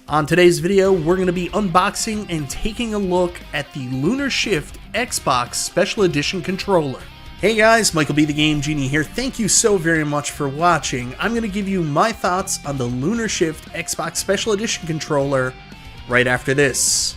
On today's video, we're going to be unboxing and taking a look at the Lunar Shift Xbox Special Edition controller. Hey guys, MichaelBtheGameGenie here. Thank you so very much for watching. I'm going to give you my thoughts on the Lunar Shift Xbox Special Edition controller right after this.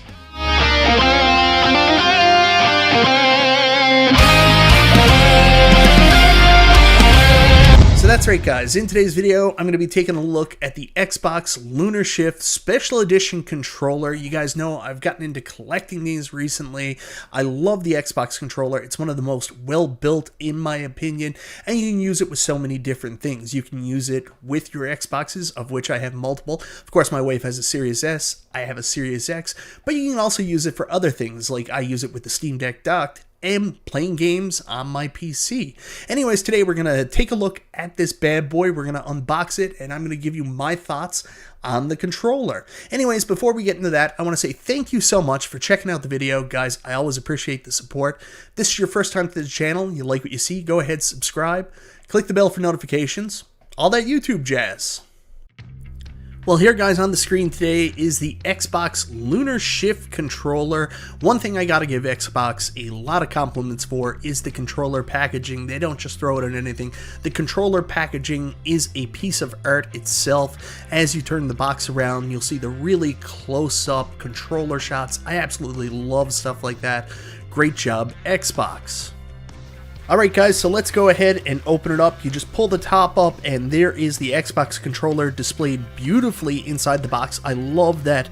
So that's right guys, in today's video I'm going to be taking a look at the Xbox Lunar Shift Special Edition controller. You guys know I've gotten into collecting these recently. I love the Xbox controller. It's one of the most well built in my opinion, and you can use it with so many different things. You can use it with your Xboxes, of which I have multiple. Of course my wife has a Series S, I have a Series X, but you can also use it for other things, like I use it with the Steam Deck docked and playing games on my PC. Anyways, today we're going to take a look at this bad boy. We're going to unbox it, and I'm going to give you my thoughts on the controller. Anyways, before we get into that, I want to say thank you so much for checking out the video. Guys, I always appreciate the support. If this is your first time to the channel, you like what you see, go ahead, subscribe, click the bell for notifications, all that YouTube jazz. Well, here guys on the screen today is the Xbox Lunar Shift controller. One thing I gotta give Xbox a lot of compliments for is the controller packaging. They don't just throw it in anything. The controller packaging is a piece of art itself. As you turn the box around, you'll see the really close-up controller shots. I absolutely love stuff like that. Great job, Xbox. Alright guys, so let's go ahead and open it up. You just pull the top up and there is the Xbox controller displayed beautifully inside the box. I love that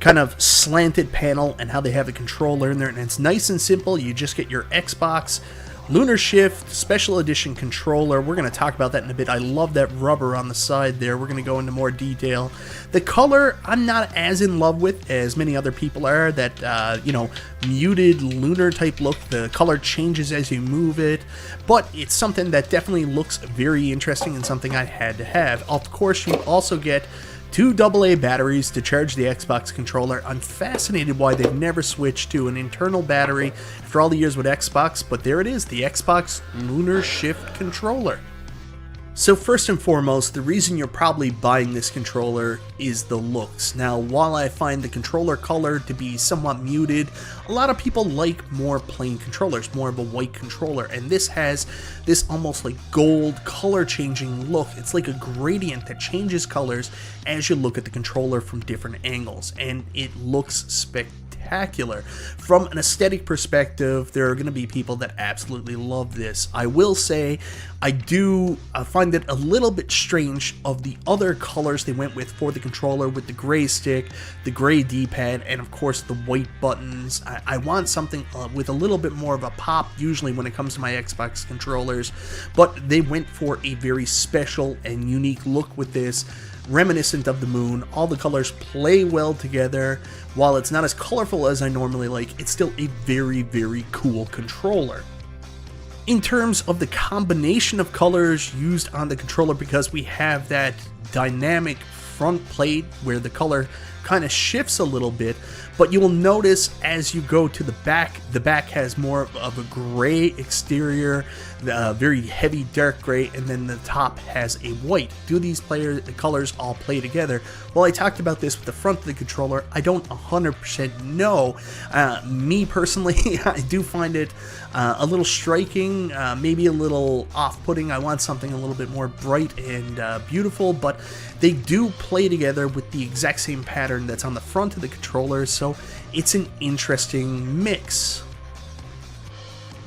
kind of slanted panel and how they have a controller in there, and it's nice and simple. You just get your Xbox Lunar Shift Special Edition controller. We're going to talk about that in a bit. I love that rubber on the side there. We're going to go into more detail. The color, I'm not as in love with as many other people are. That, you know, muted lunar type look. The color changes as you move it, but it's something that definitely looks very interesting and something I had to have. Of course, you also get two AA batteries to charge the Xbox controller. I'm fascinated why they've never switched to an internal battery after all the years with Xbox, but there it is, the Xbox Lunar Shift controller. So first and foremost, the reason you're probably buying this controller is the looks. Now, while I find the controller color to be somewhat muted, a lot of people like more plain controllers, more of a white controller, and this has this almost like gold color changing look. It's like a gradient that changes colors as you look at the controller from different angles, and it looks spectacular. From an aesthetic perspective, there are going to be people that absolutely love this. I will say I do find it a little bit strange of the other colors they went with for the controller, with the gray stick, the gray D-pad, and of course the white buttons. I want something with a little bit more of a pop usually when it comes to my Xbox controllers, but they went for a very special and unique look with this, reminiscent of the moon. All the colors play well together. While it's not as colorful as I normally like, it's still a very, very cool controller. In terms of the combination of colors used on the controller, because we have that dynamic front plate where the color kind of shifts a little bit, but you will notice as you go to the back has more of a gray exterior, very heavy dark gray, and then the top has a white. Do these colors all play together? Well, I talked about this with the front of the controller. I don't 100% know. Me personally, I do find it a little striking, maybe a little off-putting. I want something a little bit more bright and beautiful, but they do play together with the exact same pattern that's on the front of the controller, so it's an interesting mix.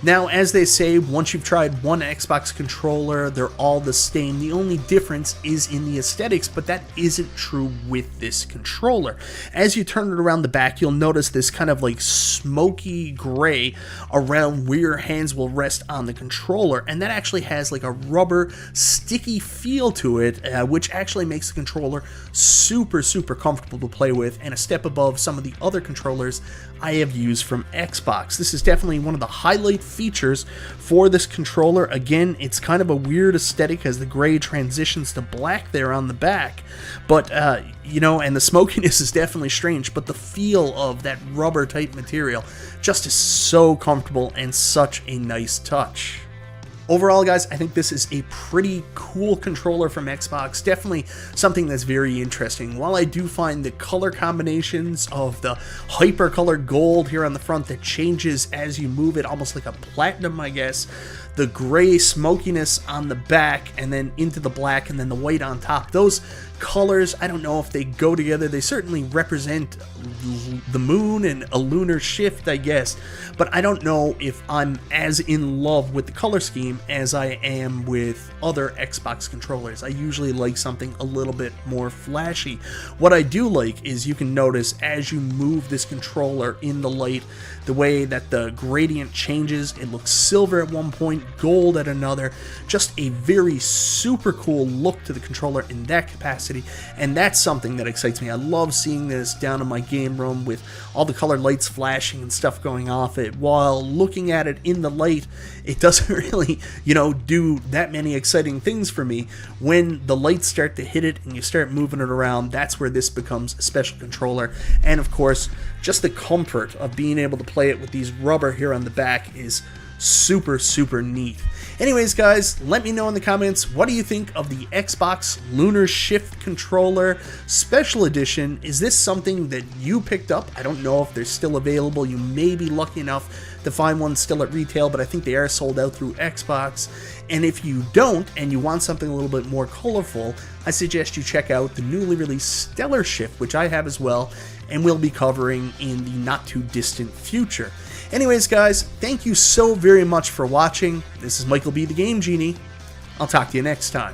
Now, as they say, once you've tried one Xbox controller, they're all the same. The only difference is in the aesthetics, but that isn't true with this controller. As you turn it around the back, you'll notice this kind of like smoky gray around where your hands will rest on the controller, and that actually has like a rubber, sticky feel to it, which actually makes the controller super, super comfortable to play with, and a step above some of the other controllers I have used from Xbox. This is definitely one of the highlight features for this controller. Again, it's kind of a weird aesthetic as the gray transitions to black there on the back, but you know, and the smokiness is definitely strange, but the feel of that rubber type material just is so comfortable and such a nice touch. Overall, guys, I think this is a pretty cool controller from Xbox. Definitely something that's very interesting. While I do find the color combinations of the hyper-color gold here on the front that changes as you move it, almost like a platinum, I guess, the gray smokiness on the back, and then into the black, and then the white on top. Those colors, I don't know if they go together. They certainly represent the moon and a lunar shift, I guess, but I don't know if I'm as in love with the color scheme as I am with other Xbox controllers. I usually like something a little bit more flashy. What I do like is you can notice as you move this controller in the light, the way that the gradient changes. It looks silver at one point, gold at another. Just a very super cool look to the controller in that capacity, and that's something that excites me. I love seeing this down in my game room with all the colored lights flashing and stuff going off it. While looking at it in the light, it doesn't really, do that many exciting things for me. When the lights start to hit it and you start moving it around, that's where this becomes a special controller. And of course, just the comfort of being able to play it with these rubber here on the back is super, super neat. Anyways, guys, let me know in the comments, what do you think of the Xbox Lunar Shift Controller Special Edition? Is this something that you picked up? I don't know if they're still available. You may be lucky enough to find one still at retail, but I think they are sold out through Xbox. And if you don't, and you want something a little bit more colorful, I suggest you check out the newly released Stellar Shift, which I have as well, and we'll be covering in the not too distant future. Anyways, guys, thank you so very much for watching. This is Michael B. the Game Genie. I'll talk to you next time.